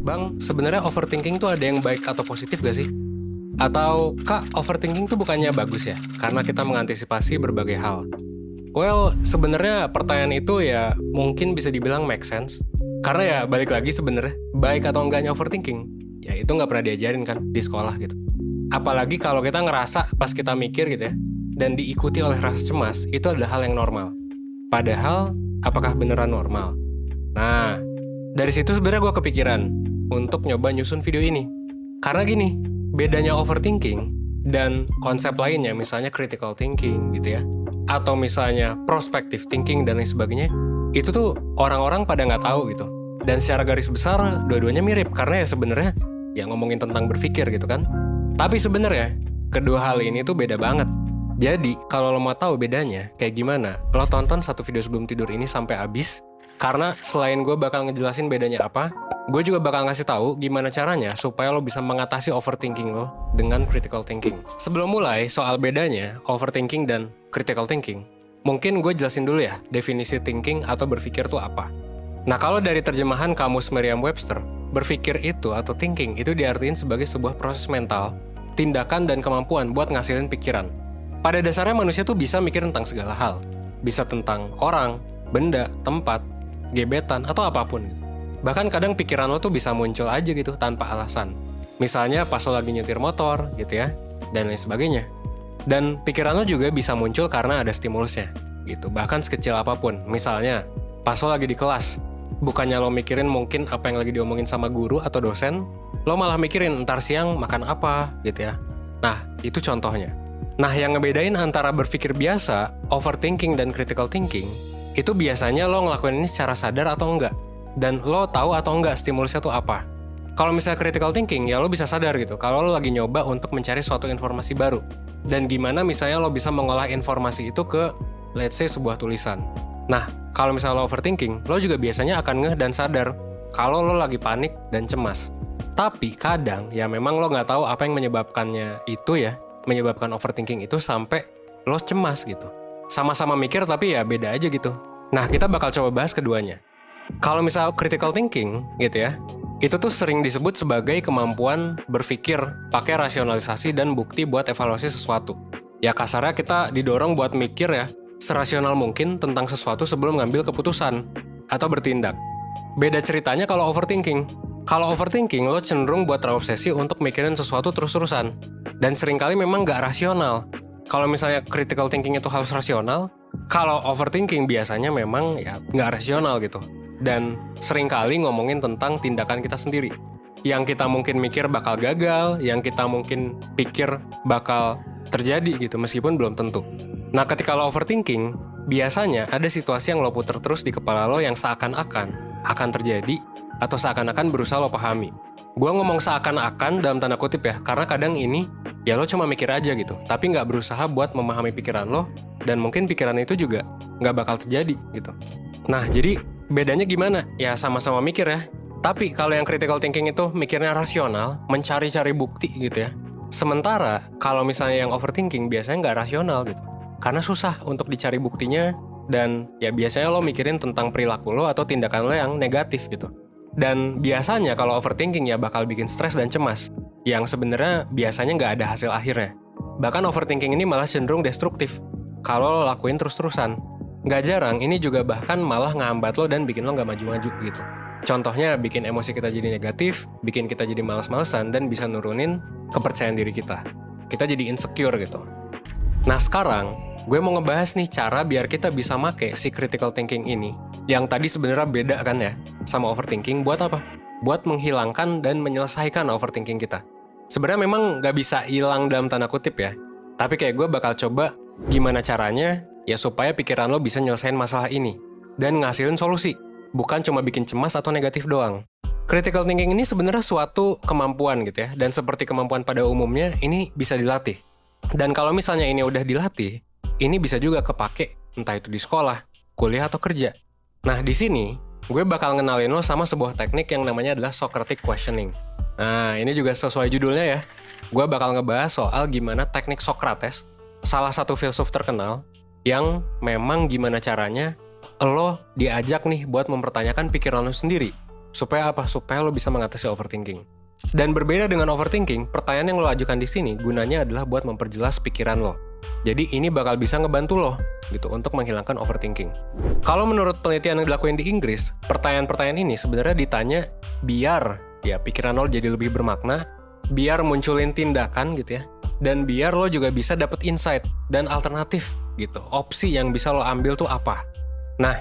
Bang, sebenarnya overthinking tuh ada yang baik atau positif gak sih? Atau, Kak, overthinking tuh bukannya bagus ya? Karena kita mengantisipasi berbagai hal. Well, sebenarnya pertanyaan itu ya mungkin bisa dibilang make sense. Karena ya balik lagi sebenarnya, baik atau enggaknya overthinking, ya itu nggak pernah diajarin kan di sekolah gitu. Apalagi kalau kita ngerasa pas kita mikir gitu ya, dan diikuti oleh rasa cemas, itu adalah hal yang normal. Padahal, apakah beneran normal? Nah, dari situ sebenarnya gue kepikiran untuk nyoba nyusun video ini. Karena gini, bedanya overthinking dan konsep lainnya, misalnya critical thinking gitu ya, atau misalnya prospective thinking dan lain sebagainya, itu tuh orang-orang pada nggak tahu gitu. Dan secara garis besar, dua-duanya mirip, karena ya sebenarnya ya ngomongin tentang berpikir gitu kan. Tapi sebenarnya, kedua hal ini tuh beda banget. Jadi, kalau lo mau tahu bedanya kayak gimana, lo tonton satu video sebelum tidur ini sampai habis. Karena selain gue bakal ngejelasin bedanya apa, gue juga bakal ngasih tahu gimana caranya supaya lo bisa mengatasi overthinking lo dengan critical thinking. Sebelum mulai soal bedanya overthinking dan critical thinking, mungkin gue jelasin dulu ya definisi thinking atau berpikir itu apa. Nah, kalau dari terjemahan Kamus Merriam-Webster, berpikir itu atau thinking itu diartikan sebagai sebuah proses mental, tindakan dan kemampuan buat ngasilin pikiran. Pada dasarnya manusia tuh bisa mikir tentang segala hal. Bisa tentang orang, benda, tempat, gebetan, atau apapun gitu. Bahkan kadang pikiran lo tuh bisa muncul aja gitu tanpa alasan. Misalnya pas lo lagi nyetir motor gitu ya, dan lain sebagainya. Dan pikiran lo juga bisa muncul karena ada stimulusnya gitu, bahkan sekecil apapun. Misalnya pas lo lagi di kelas, bukannya lo mikirin mungkin apa yang lagi diomongin sama guru atau dosen, lo malah mikirin ntar siang makan apa gitu ya. Nah, itu contohnya. Nah, yang ngebedain antara berpikir biasa, overthinking, dan critical thinking, itu biasanya lo ngelakuin ini secara sadar atau enggak. Dan lo tahu atau enggak stimulusnya tuh apa. Kalau misalnya critical thinking, ya lo bisa sadar gitu kalau lo lagi nyoba untuk mencari suatu informasi baru. Dan gimana misalnya lo bisa mengolah informasi itu ke, let's say, sebuah tulisan. Nah, kalau misalnya lo overthinking, lo juga biasanya akan ngeh dan sadar kalau lo lagi panik dan cemas. Tapi kadang, ya memang lo nggak tahu apa yang menyebabkannya itu ya, menyebabkan overthinking itu sampai lo cemas gitu. Sama-sama mikir tapi ya beda aja gitu. Nah, kita bakal coba bahas keduanya. Kalau misal critical thinking gitu ya, itu tuh sering disebut sebagai kemampuan berpikir pakai rasionalisasi dan bukti buat evaluasi sesuatu. Ya kasarnya kita didorong buat mikir ya, serasional mungkin tentang sesuatu sebelum ngambil keputusan atau bertindak. Beda ceritanya kalau overthinking. Kalau overthinking, lo cenderung buat terobsesi untuk mikirin sesuatu terus-terusan. Dan seringkali memang nggak rasional. Kalau misalnya critical thinking itu harus rasional, kalau overthinking biasanya memang ya nggak rasional gitu. Dan seringkali ngomongin tentang tindakan kita sendiri. Yang kita mungkin mikir bakal gagal, yang kita mungkin pikir bakal terjadi gitu, meskipun belum tentu. Nah, ketika lo overthinking, biasanya ada situasi yang lo puter terus di kepala lo yang seakan-akan akan terjadi, atau seakan-akan berusaha lo pahami. Gua ngomong seakan-akan dalam tanda kutip ya, karena kadang ini ya lo cuma mikir aja gitu, tapi nggak berusaha buat memahami pikiran lo, dan mungkin pikiran itu juga nggak bakal terjadi gitu. Nah, jadi bedanya gimana? Ya sama-sama mikir ya. Tapi kalau yang critical thinking itu mikirnya rasional, mencari-cari bukti gitu ya. Sementara kalau misalnya yang overthinking biasanya nggak rasional gitu. Karena susah untuk dicari buktinya, dan ya biasanya lo mikirin tentang perilaku lo atau tindakan lo yang negatif gitu. Dan biasanya kalau overthinking ya bakal bikin stres dan cemas, yang sebenarnya biasanya nggak ada hasil akhirnya. Bahkan overthinking ini malah cenderung destruktif kalau lo lakuin terus-terusan. Nggak jarang, ini juga bahkan malah ngehambat lo dan bikin lo nggak maju-maju gitu. Contohnya bikin emosi kita jadi negatif, bikin kita jadi malas-malesan, dan bisa nurunin kepercayaan diri kita. Kita jadi insecure gitu. Nah sekarang, gue mau ngebahas nih cara biar kita bisa make si critical thinking ini. Yang tadi sebenarnya beda kan ya, sama overthinking, buat apa? Buat menghilangkan dan menyelesaikan overthinking kita. Sebenarnya memang nggak bisa hilang dalam tanda kutip ya. Tapi kayak gue bakal coba gimana caranya ya supaya pikiran lo bisa nyelesain masalah ini dan ngasilin solusi, bukan cuma bikin cemas atau negatif doang. Critical thinking ini sebenarnya suatu kemampuan gitu ya, dan seperti kemampuan pada umumnya, ini bisa dilatih. Dan kalau misalnya ini udah dilatih, ini bisa juga kepake, entah itu di sekolah, kuliah, atau kerja. Nah, di sini, gue bakal ngenalin lo sama sebuah teknik yang namanya adalah Socratic Questioning. Nah, ini juga sesuai judulnya ya. Gue bakal ngebahas soal gimana teknik Socrates, salah satu filsuf terkenal, yang memang gimana caranya lo diajak nih buat mempertanyakan pikiran lo sendiri Supaya apa? Supaya lo bisa mengatasi overthinking. Dan berbeda dengan overthinking, pertanyaan yang lo ajukan di sini gunanya adalah buat memperjelas pikiran lo. Jadi ini bakal bisa ngebantu lo gitu untuk menghilangkan overthinking. Kalau menurut penelitian yang dilakuin di Inggris, pertanyaan-pertanyaan ini sebenarnya ditanya biar ya pikiran lo jadi lebih bermakna, biar munculin tindakan gitu ya, dan biar lo juga bisa dapet insight dan alternatif gitu. Opsi yang bisa lo ambil tuh apa? Nah,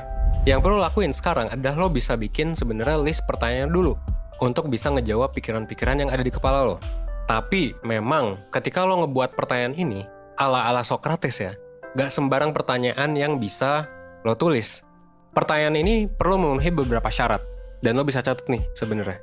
yang perlu lo lakuin sekarang adalah lo bisa bikin sebenarnya list pertanyaan dulu untuk bisa ngejawab pikiran-pikiran yang ada di kepala lo. Tapi memang ketika lo ngebuat pertanyaan ini ala-ala Socrates ya, gak sembarang pertanyaan yang bisa lo tulis. Pertanyaan ini perlu memenuhi beberapa syarat, dan lo bisa catat nih sebenarnya.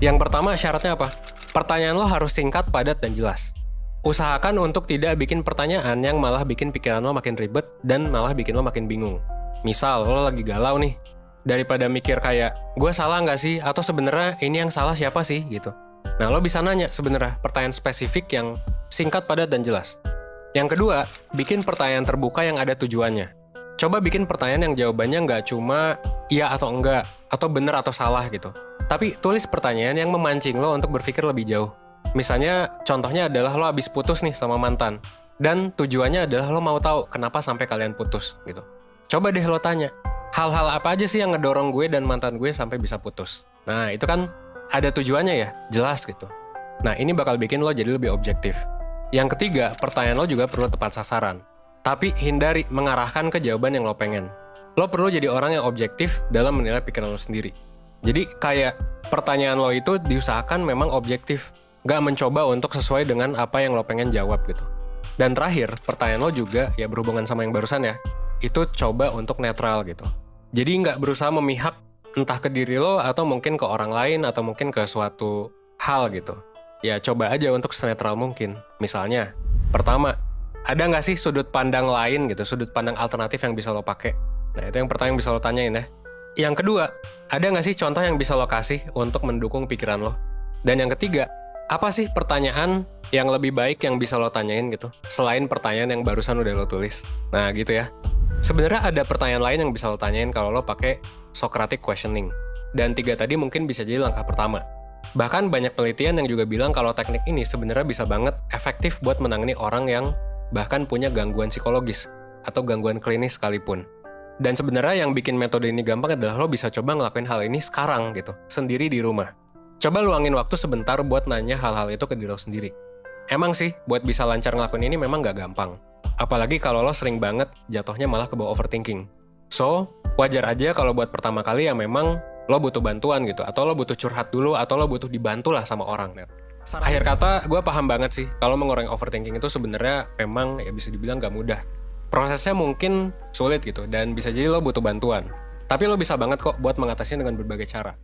Yang pertama syaratnya apa? Pertanyaan lo harus singkat, padat, dan jelas. Usahakan untuk tidak bikin pertanyaan yang malah bikin pikiran lo makin ribet dan malah bikin lo makin bingung. Misal lo lagi galau nih, daripada mikir kayak, gue salah nggak sih? Atau sebenarnya ini yang salah siapa sih? Gitu. Nah, lo bisa nanya sebenarnya pertanyaan spesifik yang singkat, padat, dan jelas. Yang kedua, bikin pertanyaan terbuka yang ada tujuannya. Coba bikin pertanyaan yang jawabannya nggak cuma iya atau enggak, atau benar atau salah gitu. Tapi tulis pertanyaan yang memancing lo untuk berpikir lebih jauh. Misalnya, contohnya adalah lo habis putus nih sama mantan. Dan tujuannya adalah lo mau tahu kenapa sampai kalian putus gitu. Coba deh lo tanya, hal-hal apa aja sih yang ngedorong gue dan mantan gue sampai bisa putus? Nah, itu kan ada tujuannya ya, jelas gitu. Nah, ini bakal bikin lo jadi lebih objektif. Yang ketiga, pertanyaan lo juga perlu tepat sasaran. Tapi hindari mengarahkan ke jawaban yang lo pengen. Lo perlu jadi orang yang objektif dalam menilai pikiran lo sendiri. Jadi kayak pertanyaan lo itu diusahakan memang objektif. Gak mencoba untuk sesuai dengan apa yang lo pengen jawab gitu. Dan terakhir, pertanyaan lo juga ya berhubungan sama yang barusan ya. Itu coba untuk netral gitu. Jadi nggak berusaha memihak entah ke diri lo atau mungkin ke orang lain atau mungkin ke suatu hal gitu. Ya coba aja untuk senetral mungkin. Misalnya, pertama, ada nggak sih sudut pandang lain gitu, sudut pandang alternatif yang bisa lo pakai? Nah, itu yang pertama yang bisa lo tanyain ya. Yang kedua, ada nggak sih contoh yang bisa lo kasih untuk mendukung pikiran lo? Dan yang ketiga, apa sih pertanyaan yang lebih baik yang bisa lo tanyain gitu, selain pertanyaan yang barusan udah lo tulis? Nah, gitu ya. Sebenarnya ada pertanyaan lain yang bisa lo tanyain kalau lo pakai Socratic questioning. Dan 3 tadi mungkin bisa jadi langkah pertama. Bahkan banyak penelitian yang juga bilang kalau teknik ini sebenarnya bisa banget efektif buat menangani orang yang bahkan punya gangguan psikologis atau gangguan klinis sekalipun. Dan sebenarnya yang bikin metode ini gampang adalah lo bisa coba ngelakuin hal ini sekarang gitu, sendiri di rumah. Coba luangin waktu sebentar buat nanya hal-hal itu ke diri lo sendiri. Emang sih, buat bisa lancar ngelakuin ini memang gak gampang. Apalagi kalau lo sering banget jatuhnya malah ke bawah overthinking. So, wajar aja kalau buat pertama kali ya memang lo butuh bantuan gitu, atau lo butuh curhat dulu, atau lo butuh dibantu lah sama orang. Akhir kata, gue paham banget sih, kalau mengurangi overthinking itu sebenarnya memang ya bisa dibilang gak mudah. Prosesnya mungkin sulit gitu, dan bisa jadi lo butuh bantuan. Tapi lo bisa banget kok buat mengatasinya dengan berbagai cara.